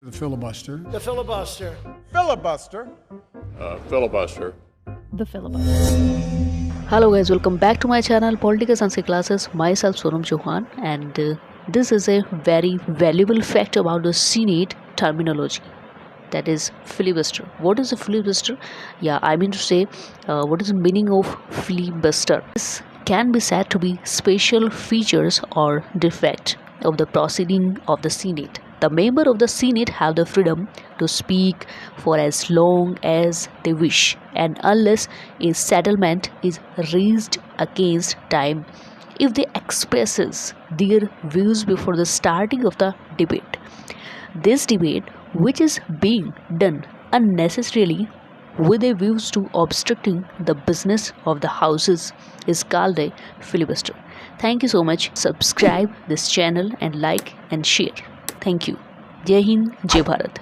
The filibuster. The filibuster. Filibuster. Filibuster. The filibuster. Hello guys, welcome back to my channel Political Science classes. Myself Sonam Chauhan, and this is a very valuable fact about the Senate terminology, that is filibuster. What is a filibuster? I mean to say, what is the meaning of filibuster? This can be said to be special features or defect of the proceeding of the Senate. The member of the Senate have the freedom to speak for as long as they wish, and unless a settlement is reached against time, if they expresses their views before the starting of the debate. This debate, which is being done unnecessarily with a views to obstructing the business of the houses, is called a filibuster. Thank you so much. Subscribe this channel and like and share. Thank you. Jai Hind, Jai Bharat.